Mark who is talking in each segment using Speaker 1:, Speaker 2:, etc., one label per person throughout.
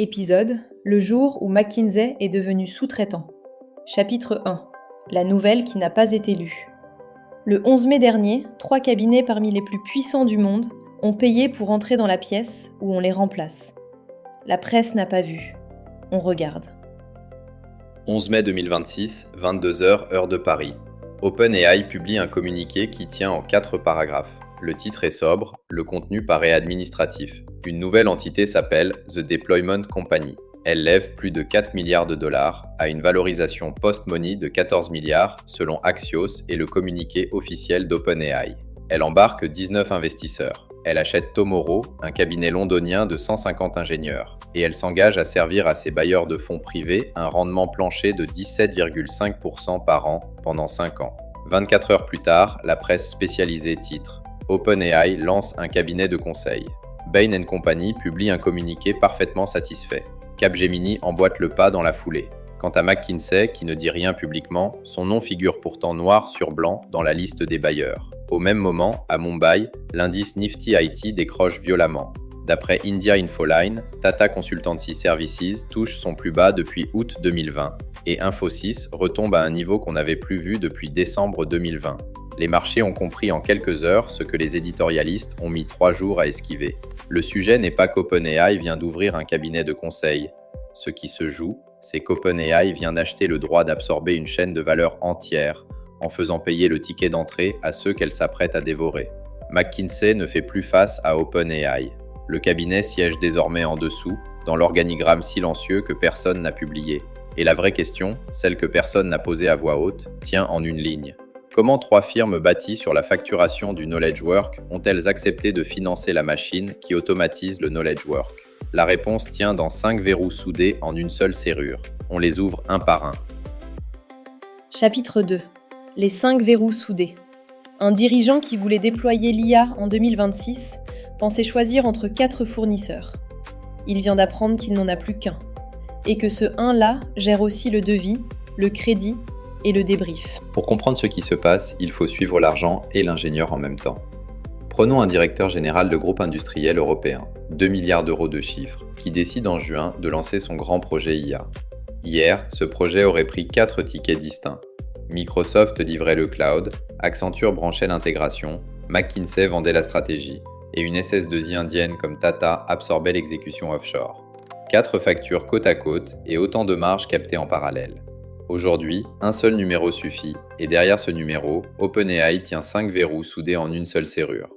Speaker 1: Épisode, le jour où McKinsey est devenu sous-traitant. Chapitre 1. La nouvelle qui n'a pas été lue. Le 11 mai dernier, 3 cabinets parmi les plus puissants du monde ont payé pour entrer dans la pièce où on les remplace. La presse n'a pas vu. On regarde.
Speaker 2: 11 mai 2026, 22h, heure de Paris. OpenAI publie un communiqué qui tient en 4 paragraphes. Le titre est sobre, le contenu paraît administratif. Une nouvelle entité s'appelle The Deployment Company. Elle lève plus de 4 milliards de dollars, à une valorisation post-money de 14 milliards selon Axios et le communiqué officiel d'OpenAI. Elle embarque 19 investisseurs. Elle achète Tomorrow, un cabinet londonien de 150 ingénieurs, et elle s'engage à servir à ses bailleurs de fonds privés un rendement plancher de 17,5% par an pendant 5 ans. 24 heures plus tard, la presse spécialisée titre « OpenAI lance un cabinet de conseil ». Bain & Company publie un communiqué parfaitement satisfait. Capgemini emboîte le pas dans la foulée. Quant à McKinsey, qui ne dit rien publiquement, son nom figure pourtant noir sur blanc dans la liste des bailleurs. Au même moment, à Mumbai, l'indice Nifty IT décroche violemment. D'après India Infoline, Tata Consultancy Services touche son plus bas depuis août 2020 et Infosys retombe à un niveau qu'on n'avait plus vu depuis décembre 2020. Les marchés ont compris en quelques heures ce que les éditorialistes ont mis 3 jours à esquiver. Le sujet n'est pas qu'OpenAI vient d'ouvrir un cabinet de conseil. Ce qui se joue, c'est qu'OpenAI vient d'acheter le droit d'absorber une chaîne de valeur entière en faisant payer le ticket d'entrée à ceux qu'elle s'apprête à dévorer. McKinsey ne fait plus face à OpenAI. Le cabinet siège désormais en dessous, dans l'organigramme silencieux que personne n'a publié. Et la vraie question, celle que personne n'a posée à voix haute, tient en une ligne. Comment 3 firmes bâties sur la facturation du knowledge work ont-elles accepté de financer la machine qui automatise le knowledge work ? La réponse tient dans 5 verrous soudés en une seule serrure. On les ouvre un par un.
Speaker 1: Chapitre 2. Les 5 verrous soudés. Un dirigeant qui voulait déployer l'IA en 2026 pensait choisir entre 4 fournisseurs. Il vient d'apprendre qu'il n'en a plus qu'un. Et que ce un-là gère aussi le devis, le crédit et le débrief.
Speaker 2: Pour comprendre ce qui se passe, il faut suivre l'argent et l'ingénieur en même temps. Prenons un directeur général de groupe industriel européen, 2 milliards d'euros de chiffre, qui décide en juin de lancer son grand projet IA. Hier, ce projet aurait pris 4 tickets distincts. Microsoft livrait le cloud, Accenture branchait l'intégration, McKinsey vendait la stratégie, et une SS2I indienne comme Tata absorbait l'exécution offshore. 4 factures côte à côte et autant de marges captées en parallèle. Aujourd'hui, un seul numéro suffit, et derrière ce numéro, OpenAI tient 5 verrous soudés en une seule serrure.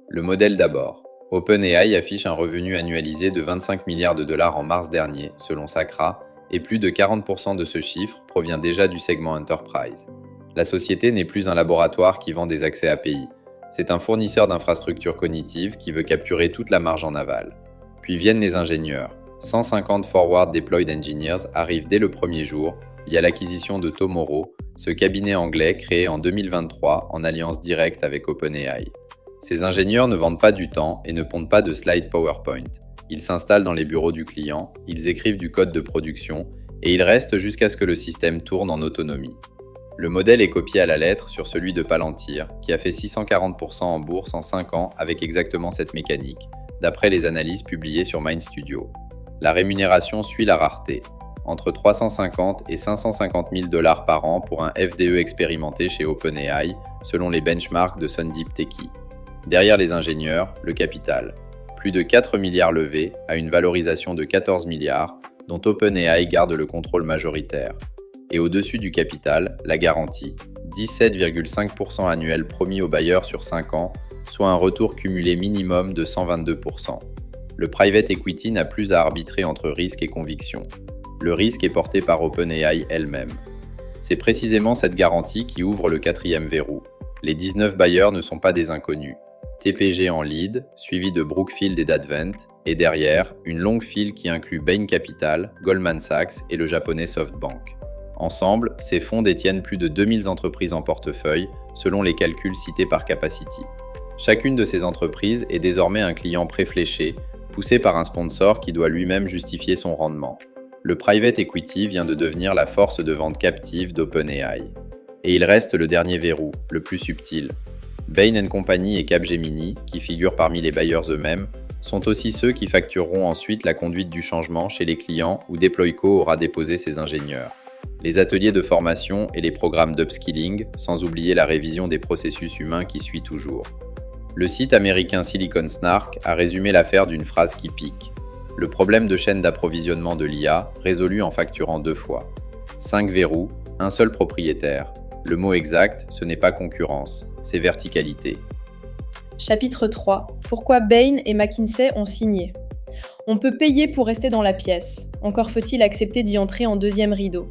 Speaker 2: Le modèle d'abord. OpenAI affiche un revenu annualisé de 25 milliards de dollars en mars dernier, selon Sacra, et plus de 40% de ce chiffre provient déjà du segment Enterprise. La société n'est plus un laboratoire qui vend des accès API. C'est un fournisseur d'infrastructures cognitives qui veut capturer toute la marge en aval. Puis viennent les ingénieurs. 150 Forward Deployed Engineers arrivent dès le premier jour, via l'acquisition de Tomorrow, ce cabinet anglais créé en 2023 en alliance directe avec OpenAI. Ces ingénieurs ne vendent pas du temps et ne pondent pas de slides PowerPoint. Ils s'installent dans les bureaux du client, ils écrivent du code de production et ils restent jusqu'à ce que le système tourne en autonomie. Le modèle est copié à la lettre sur celui de Palantir, qui a fait 640% en bourse en 5 ans avec exactement cette mécanique, d'après les analyses publiées sur MindStudio. La rémunération suit la rareté. Entre 350 et 550 000 dollars par an pour un FDE expérimenté chez OpenAI, selon les benchmarks de Sandeep Techie. Derrière les ingénieurs, le capital. Plus de 4 milliards levés, à une valorisation de 14 milliards, dont OpenAI garde le contrôle majoritaire. Et au-dessus du capital, la garantie. 17,5% annuel promis aux bailleurs sur 5 ans, soit un retour cumulé minimum de 122%. Le private equity n'a plus à arbitrer entre risque et conviction. Le risque est porté par OpenAI elle-même. C'est précisément cette garantie qui ouvre le 4e verrou. Les 19 bailleurs ne sont pas des inconnus. TPG en lead, suivi de Brookfield et d'Advent, et derrière, une longue file qui inclut Bain Capital, Goldman Sachs et le japonais SoftBank. Ensemble, ces fonds détiennent plus de 2000 entreprises en portefeuille, selon les calculs cités par Capacity. Chacune de ces entreprises est désormais un client préfléché, poussé par un sponsor qui doit lui-même justifier son rendement. Le private equity vient de devenir la force de vente captive d'OpenAI. Et il reste le dernier verrou, le plus subtil. Bain & Company et Capgemini, qui figurent parmi les bailleurs eux-mêmes, sont aussi ceux qui factureront ensuite la conduite du changement chez les clients où Deployco aura déposé ses ingénieurs. Les ateliers de formation et les programmes d'upskilling, sans oublier la révision des processus humains qui suit toujours. Le site américain Silicon Snark a résumé l'affaire d'une phrase qui pique. Le problème de chaîne d'approvisionnement de l'IA résolu en facturant 2 fois. 5 verrous, un seul propriétaire. Le mot exact, ce n'est pas concurrence, c'est verticalité.
Speaker 1: Chapitre 3. Pourquoi Bain et McKinsey ont signé. On peut payer pour rester dans la pièce. Encore faut-il accepter d'y entrer en deuxième rideau.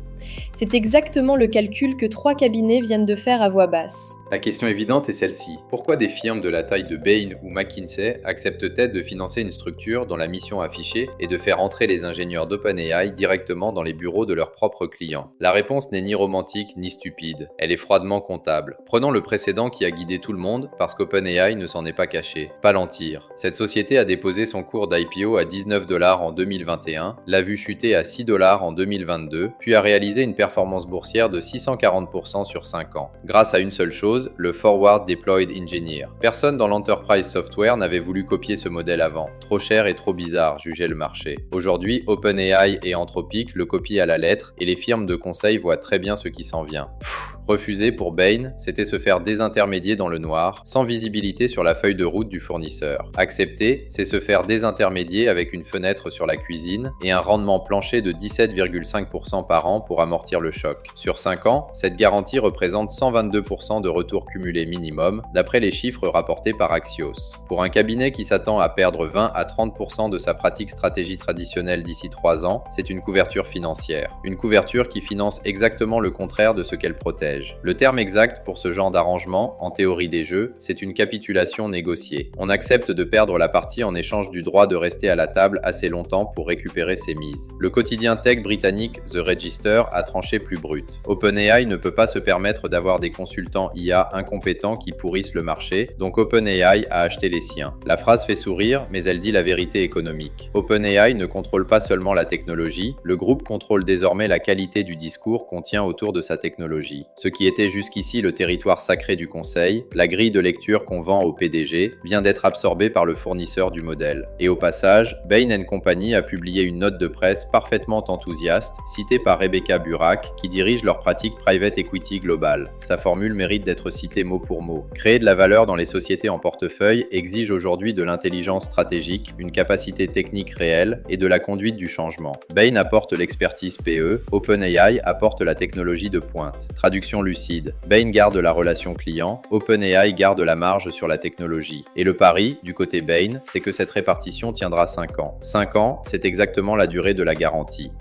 Speaker 1: C'est exactement le calcul que 3 cabinets viennent de faire à voix basse.
Speaker 2: La question évidente est celle-ci. Pourquoi des firmes de la taille de Bain ou McKinsey acceptent-elles de financer une structure dont la mission affichée est de faire entrer les ingénieurs d'OpenAI directement dans les bureaux de leurs propres clients? La réponse n'est ni romantique ni stupide. Elle est froidement comptable. Prenons le précédent qui a guidé tout le monde parce qu'OpenAI ne s'en est pas caché. Palantir. Cette société a déposé son cours d'IPO à 19 $ en 2021, l'a vu chuter à 6 $ en 2022, puis a réalisé une performance boursière de 640% sur 5 ans. Grâce à une seule chose, le Forward Deployed Engineer. Personne dans l'enterprise software n'avait voulu copier ce modèle avant. Trop cher et trop bizarre, jugeait le marché. Aujourd'hui, OpenAI et Anthropic le copient à la lettre et les firmes de conseil voient très bien ce qui s'en vient. Refuser pour Bain, c'était se faire désintermédier dans le noir, sans visibilité sur la feuille de route du fournisseur. Accepter, c'est se faire désintermédier avec une fenêtre sur la cuisine et un rendement plancher de 17,5% par an pour amortir le choc. Sur 5 ans, cette garantie représente 122% de retour cumulé minimum, d'après les chiffres rapportés par Axios. Pour un cabinet qui s'attend à perdre 20 à 30% de sa pratique stratégie traditionnelle d'ici 3 ans, c'est une couverture financière. Une couverture qui finance exactement le contraire de ce qu'elle protège. Le terme exact pour ce genre d'arrangement, en théorie des jeux, c'est une capitulation négociée. On accepte de perdre la partie en échange du droit de rester à la table assez longtemps pour récupérer ses mises. Le quotidien tech britannique The Register a tranché plus brut. OpenAI ne peut pas se permettre d'avoir des consultants IA incompétents qui pourrissent le marché, donc OpenAI a acheté les siens. La phrase fait sourire, mais elle dit la vérité économique. OpenAI ne contrôle pas seulement la technologie, le groupe contrôle désormais la qualité du discours qu'on tient autour de sa technologie. Ce qui était jusqu'ici le territoire sacré du conseil, la grille de lecture qu'on vend au PDG, vient d'être absorbée par le fournisseur du modèle. Et au passage, Bain & Company a publié une note de presse parfaitement enthousiaste, citée par Rebecca Burak, qui dirige leur pratique Private Equity Global. Sa formule mérite d'être citée mot pour mot. Créer de la valeur dans les sociétés en portefeuille exige aujourd'hui de l'intelligence stratégique, une capacité technique réelle et de la conduite du changement. Bain apporte l'expertise PE, OpenAI apporte la technologie de pointe. Traduction lucide. Bain garde la relation client, OpenAI garde la marge sur la technologie. Et le pari, du côté Bain, c'est que cette répartition tiendra 5 ans. 5 ans, c'est exactement la durée de la garantie.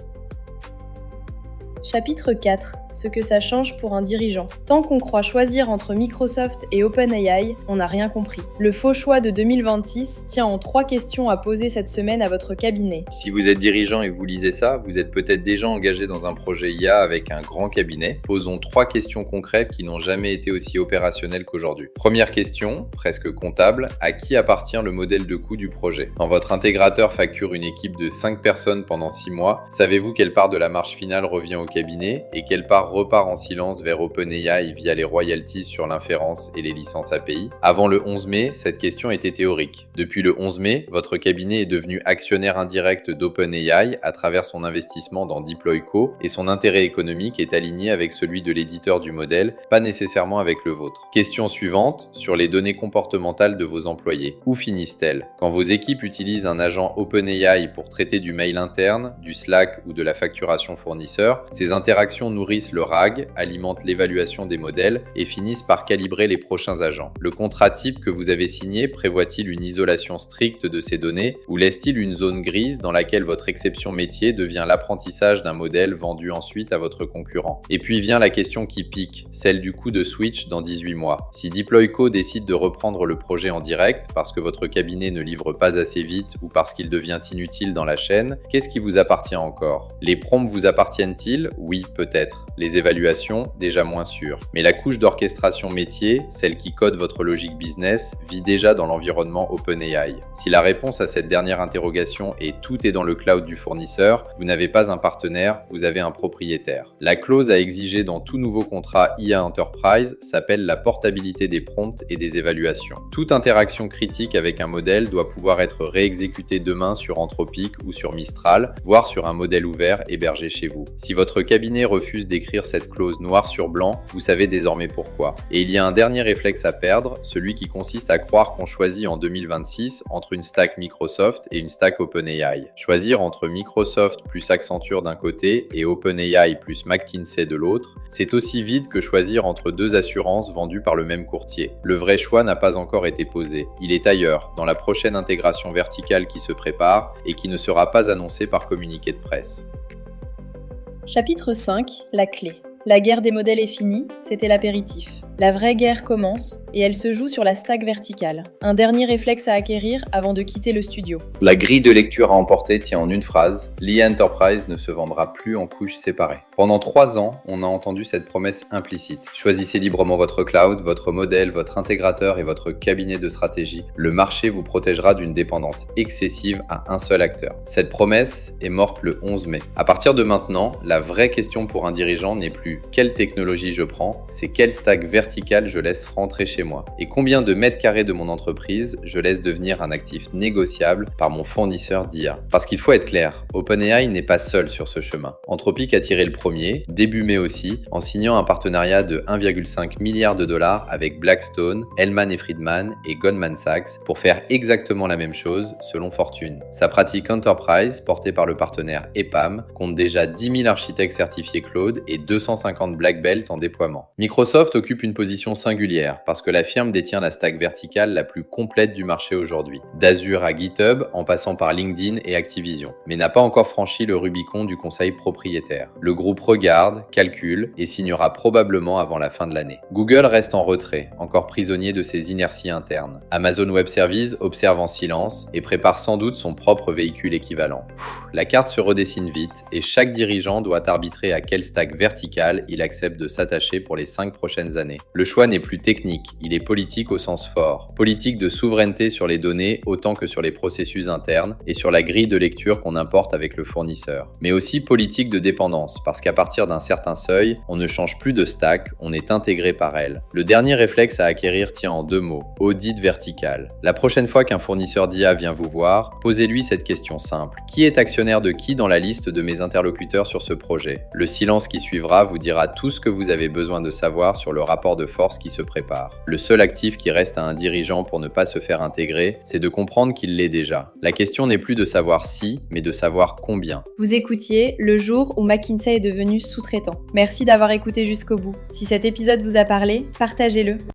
Speaker 1: Chapitre 4. Ce que ça change pour un dirigeant. Tant qu'on croit choisir entre Microsoft et OpenAI, on n'a rien compris. Le faux choix de 2026 tient en 3 questions à poser cette semaine à votre cabinet.
Speaker 2: Si vous êtes dirigeant et vous lisez ça, vous êtes peut-être déjà engagé dans un projet IA avec un grand cabinet. Posons 3 questions concrètes qui n'ont jamais été aussi opérationnelles qu'aujourd'hui. Première question, presque comptable, à qui appartient le modèle de coût du projet? Quand votre intégrateur facture une équipe de 5 personnes pendant 6 mois, savez-vous quelle part de la marge finale revient au cabinet et quelle part repart en silence vers OpenAI via les royalties sur l'inférence et les licences API? Avant le 11 mai, cette question était théorique. Depuis le 11 mai, votre cabinet est devenu actionnaire indirect d'OpenAI à travers son investissement dans Deployco et son intérêt économique est aligné avec celui de l'éditeur du modèle, pas nécessairement avec le vôtre. Question suivante, sur les données comportementales de vos employés. Où finissent-elles? Quand vos équipes utilisent un agent OpenAI pour traiter du mail interne, du Slack ou de la facturation fournisseur, ces interactions nourrissent le RAG, alimentent l'évaluation des modèles et finissent par calibrer les prochains agents. Le contrat type que vous avez signé prévoit-il une isolation stricte de ces données ou laisse-t-il une zone grise dans laquelle votre exception métier devient l'apprentissage d'un modèle vendu ensuite à votre concurrent? Et puis vient la question qui pique, celle du coût de switch dans 18 mois. Si Deployco décide de reprendre le projet en direct parce que votre cabinet ne livre pas assez vite ou parce qu'il devient inutile dans la chaîne, qu'est-ce qui vous appartient encore? Les prompts vous appartiennent-ils? Oui, peut-être. Les évaluations, déjà moins sûres. Mais la couche d'orchestration métier, celle qui code votre logique business, vit déjà dans l'environnement OpenAI. Si la réponse à cette dernière interrogation est tout est dans le cloud du fournisseur, vous n'avez pas un partenaire, vous avez un propriétaire. La clause à exiger dans tout nouveau contrat IA Enterprise s'appelle la portabilité des prompts et des évaluations. Toute interaction critique avec un modèle doit pouvoir être réexécutée demain sur Anthropic ou sur Mistral, voire sur un modèle ouvert hébergé chez vous. Si votre cabinet refuse d'écrire cette clause noir sur blanc, vous savez désormais pourquoi. Et il y a un dernier réflexe à perdre, celui qui consiste à croire qu'on choisit en 2026 entre une stack Microsoft et une stack OpenAI. Choisir entre Microsoft plus Accenture d'un côté et OpenAI plus McKinsey de l'autre, c'est aussi vide que choisir entre deux assurances vendues par le même courtier. Le vrai choix n'a pas encore été posé. Il est ailleurs, dans la prochaine intégration verticale qui se prépare et qui ne sera pas annoncée par communiqué de presse.
Speaker 1: Chapitre 5, la clé. La guerre des modèles est finie, c'était l'apéritif. La vraie guerre commence et elle se joue sur la stack verticale. Un dernier réflexe à acquérir avant de quitter le studio.
Speaker 2: La grille de lecture à emporter tient en une phrase, l'IA Enterprise ne se vendra plus en couches séparées. Pendant 3 ans, on a entendu cette promesse implicite. Choisissez librement votre cloud, votre modèle, votre intégrateur et votre cabinet de stratégie. Le marché vous protégera d'une dépendance excessive à un seul acteur. Cette promesse est morte le 11 mai. À partir de maintenant, la vraie question pour un dirigeant n'est plus quelle technologie je prends, c'est quelle stack verticale je laisse rentrer chez moi et combien de mètres carrés de mon entreprise je laisse devenir un actif négociable par mon fournisseur d'IA. Parce qu'il faut être clair, OpenAI n'est pas seul sur ce chemin. Anthropic a tiré le premier, début mai aussi, en signant un partenariat de 1,5 milliard de dollars avec Blackstone, Hellman & Friedman et Goldman Sachs pour faire exactement la même chose selon Fortune. Sa pratique Enterprise, portée par le partenaire EPAM, compte déjà 10 000 architectes certifiés cloud et 250 black belts en déploiement. Microsoft occupe une position singulière parce que la firme détient la stack verticale la plus complète du marché aujourd'hui, d'Azure à GitHub en passant par LinkedIn et Activision, mais n'a pas encore franchi le Rubicon du conseil propriétaire. Le groupe regarde, calcule et signera probablement avant la fin de l'année. Google reste en retrait, encore prisonnier de ses inerties internes. Amazon Web Services observe en silence et prépare sans doute son propre véhicule équivalent. La carte se redessine vite et chaque dirigeant doit arbitrer à quelle stack verticale il accepte de s'attacher pour les 5 prochaines années. Le choix n'est plus technique, il est politique au sens fort. Politique de souveraineté sur les données autant que sur les processus internes et sur la grille de lecture qu'on importe avec le fournisseur. Mais aussi politique de dépendance, parce qu'à partir d'un certain seuil, on ne change plus de stack, on est intégré par elle. Le dernier réflexe à acquérir tient en 2 mots, audit vertical. La prochaine fois qu'un fournisseur d'IA vient vous voir, posez-lui cette question simple. Qui est actionnaire de qui dans la liste de mes interlocuteurs sur ce projet? Le silence qui suivra vous dira tout ce que vous avez besoin de savoir sur le rapport de force qui se prépare. Le seul actif qui reste à un dirigeant pour ne pas se faire intégrer, c'est de comprendre qu'il l'est déjà. La question n'est plus de savoir si, mais de savoir combien.
Speaker 1: Vous écoutiez le jour où McKinsey est devenu sous-traitant. Merci d'avoir écouté jusqu'au bout. Si cet épisode vous a parlé, partagez-le.